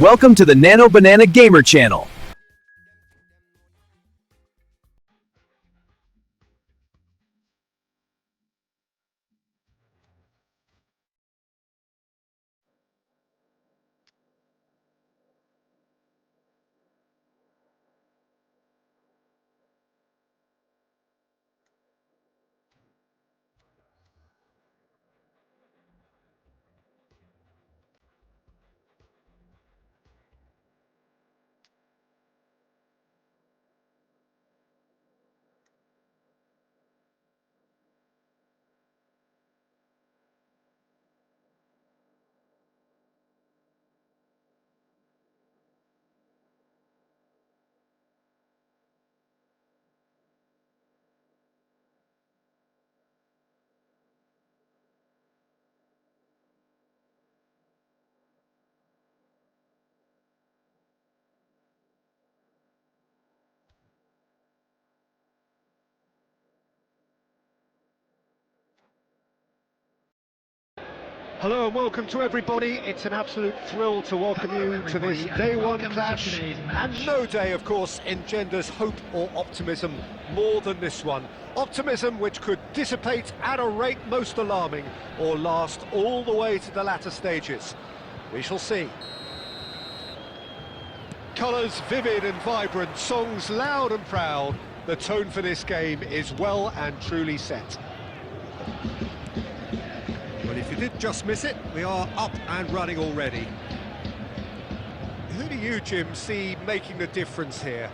Welcome to the Nano Banana Gamer channel. Hello and welcome to everybody. It's an absolute thrill to welcome you to this day one clash. And no day, of course, engenders hope or optimism more than this one. Optimism which could dissipate at a rate most alarming or last all the way to the latter stages. We shall see. Colours vivid and vibrant, songs loud and proud. The tone for this game is well and truly set. But if you did just miss it, we are up and running already. Who do you, Jim, see making the difference here?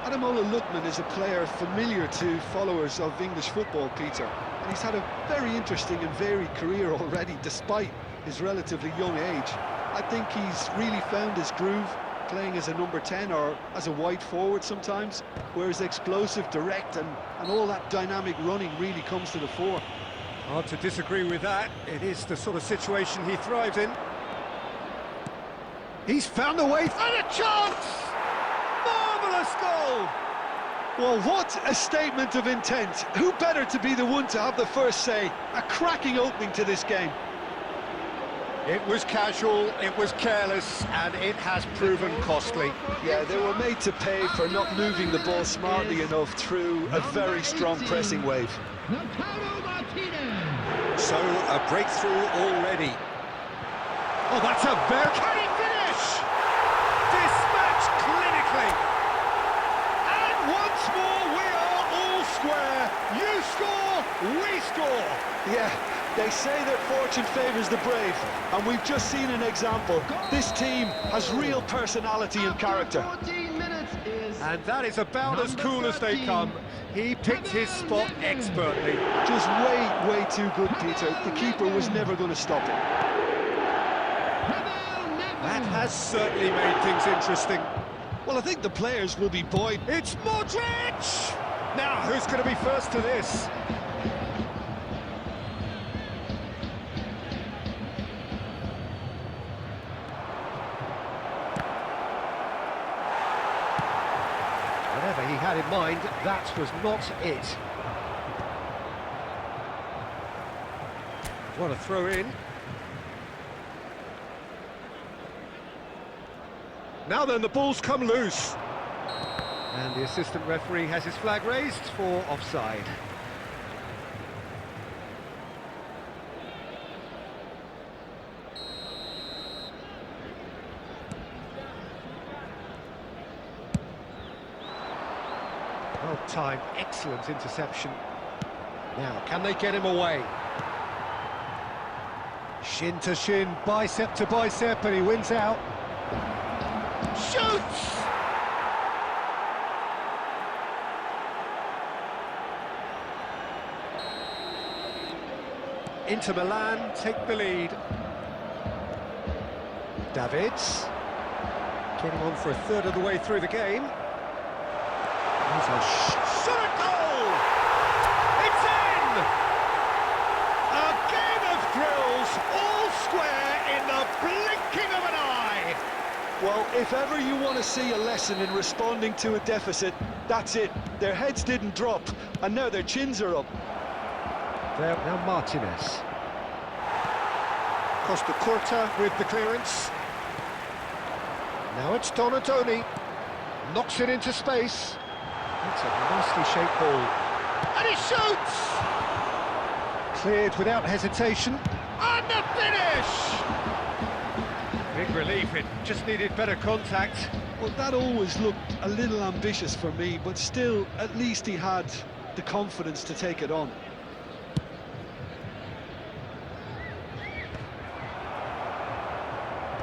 Ademola Lookman is a player familiar to followers of English football, Peter. And he's had a very interesting and varied career already, despite his relatively young age. I think he's really found his groove, playing as a number 10 or as a wide forward sometimes, where his explosive, direct and all that dynamic running really comes to the fore. Hard to disagree with that. It is the sort of situation he thrives in. He's found a way, and a chance! Marvellous goal! Well, what a statement of intent. Who better to be the one to have the first say? A cracking opening to this game. It was casual, it was careless, and it has proven costly. Yeah, they were made to pay for not moving the ball smartly enough through a very strong pressing wave. So, a breakthrough already. Oh, that's a very... Can he finish? Dispatched clinically. And once more, we are all square. You score, we score. Yeah, they say that fortune favours the brave, and we've just seen an example. This team has real personality and character. And that is about as cool as they come. He picked his spot expertly. Just way too good, Peter. The keeper was never going to stop him. That has certainly made things interesting. Well, I think the players will be buoyed. It's Modric! Now, who's going to be first to this? Whatever he had in mind, that was not it. What a throw in. Now then, the ball's come loose. And the assistant referee has his flag raised for offside. Well timed, excellent interception. Now, can they get him away? Shin to shin, bicep to bicep, and he wins out. Shoots! Inter Milan take the lead. Davids getting on for a third of the way through the game. There's a shot at goal! It's in! A game of thrills, all square in the blinking of an eye! Well, if ever you want to see a lesson in responding to a deficit, that's it. Their heads didn't drop, and now their chins are up. There, now Martinez. Costa Curta with the clearance. Now it's Donadoni. Knocks it into space. That's a nicely shaped ball. And he shoots! Cleared without hesitation. And the finish! Big relief, it just needed better contact. Well, that always looked a little ambitious for me, but still, at least he had the confidence to take it on.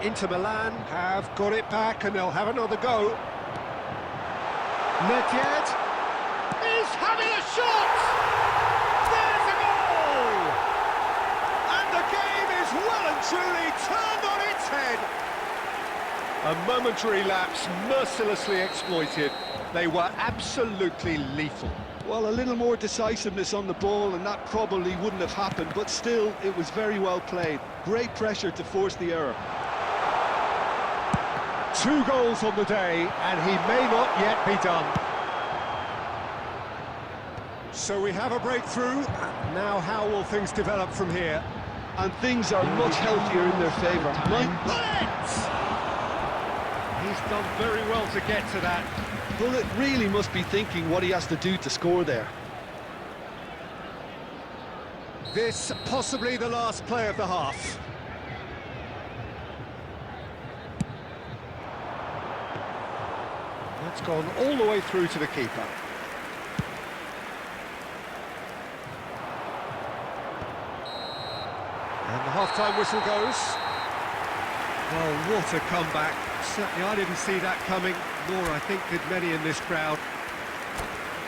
Inter Milan have got it back and they'll have another go. Not yet. He's having a shot! There's a goal! And the game is well and truly turned on its head. A momentary lapse mercilessly exploited. They were absolutely lethal. Well, a little more decisiveness on the ball and that probably wouldn't have happened, but still, it was very well played. Great pressure to force the error. 2 goals on the day, and he may not yet be done. So we have a breakthrough. Now how will things develop from here? And things are much healthier in their favour. Bullet! He's done very well to get to that. Bullet really must be thinking what he has to do to score there. This possibly the last play of the half. That's gone all the way through to the keeper. And the half-time whistle goes. Oh, what a comeback. Certainly I didn't see that coming, nor I think did many in this crowd.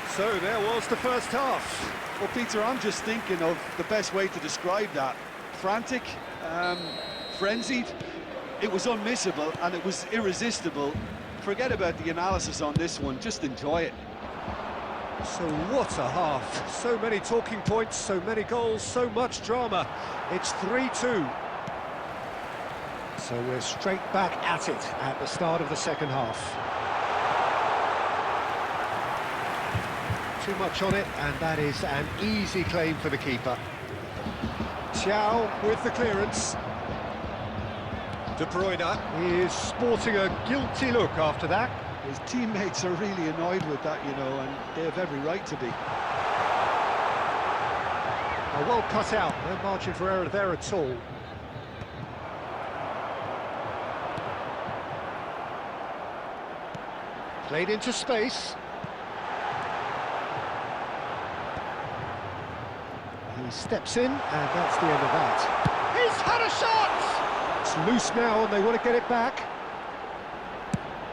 So there was the first half. Well, Peter, I'm just thinking of the best way to describe that. Frantic, frenzied. It was unmissable and it was irresistible. Forget about the analysis on this one, just enjoy it. So what a half. So many talking points, so many goals, so much drama. It's 3-2. So we're straight back at it at the start of the second half. Too much on it, and that is an easy claim for the keeper. Thiaw with the clearance. De Bruyne is sporting a guilty look after that. His teammates are really annoyed with that, you know, and they have every right to be. Oh, well cut out, no margin for error there at all. Played into space. He steps in, and that's the end of that. He's had a shot! It's loose now, and they want to get it back.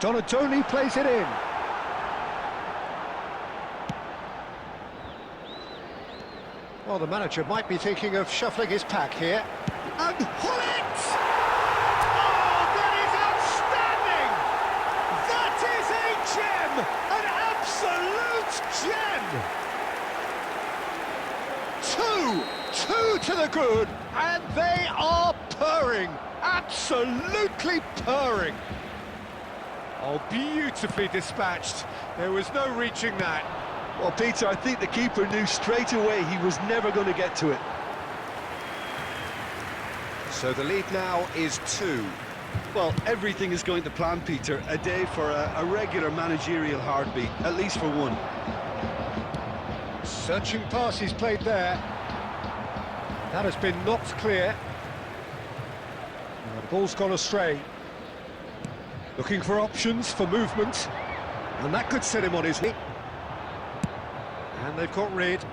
Donadoni plays it in. Well, the manager might be thinking of shuffling his pack here. And Hullet! Oh, that is outstanding! That is a gem! An absolute gem! Two to the good, and they are purring. Absolutely purring. Oh, beautifully dispatched. There was no reaching that. Well, Peter, I think the keeper knew straight away he was never going to get to it. So the lead now is 2. Well, everything is going to plan, Peter. A day for a regular managerial heartbeat, at least for one. Searching pass he's played there. That has been knocked clear. The ball's gone astray. Looking for options for movement. And that could set him on his feet. And they've got rid.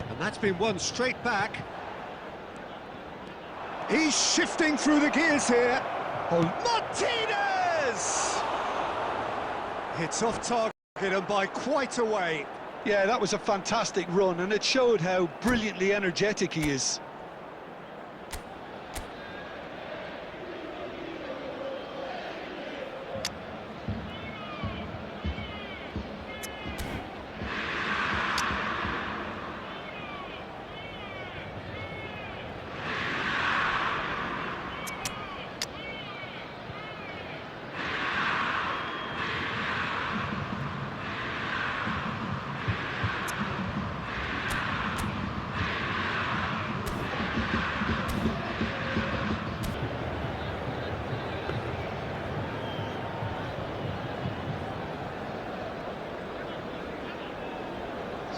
And that's been won straight back. He's shifting through the gears here. Oh, Martinez! It's off target and by quite a way. Yeah, that was a fantastic run, and it showed how brilliantly energetic he is.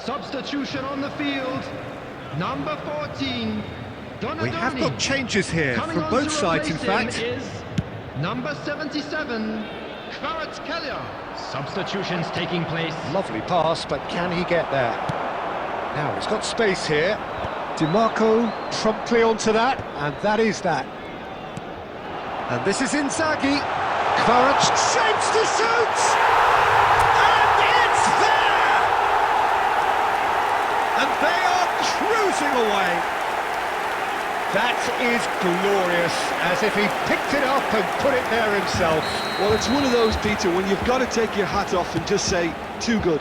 Substitution on the field. Number 14. We have got changes here from both sides, in fact. Is number 77, Kvaratskhelia. Substitutions taking place. Lovely pass, but can he get there? Now he's got space here. DiMarco promptly onto that, and that is that. And this is Inzaghi. Kvarat shapes to shoot! And it's there! And they are cruising away. That is glorious, as if he picked it up and put it there himself. Well, it's one of those, Peter, when you've got to take your hat off and just say, too good.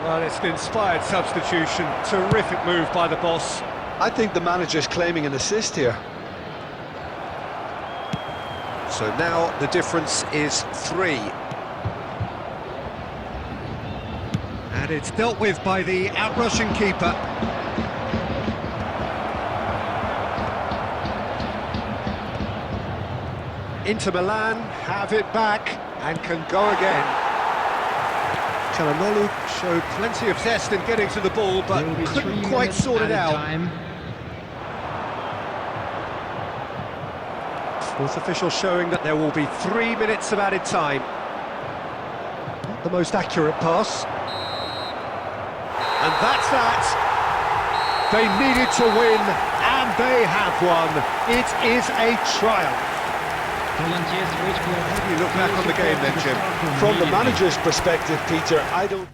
Well, it's an inspired substitution. Terrific move by the boss. I think the manager's claiming an assist here. So now the difference is 3. And it's dealt with by the outrushing keeper. Inter Milan have it back and can go again. Çalhanoğlu showed plenty of zest in getting to the ball, but couldn't quite sort it out. Fourth official showing that there will be 3 minutes of added time. Not the most accurate pass. And that's that. They needed to win, and they have won. It is a triumph. Volunteers for each player. How do you look back on the game then, Jim? From the manager's perspective, Peter, I don't...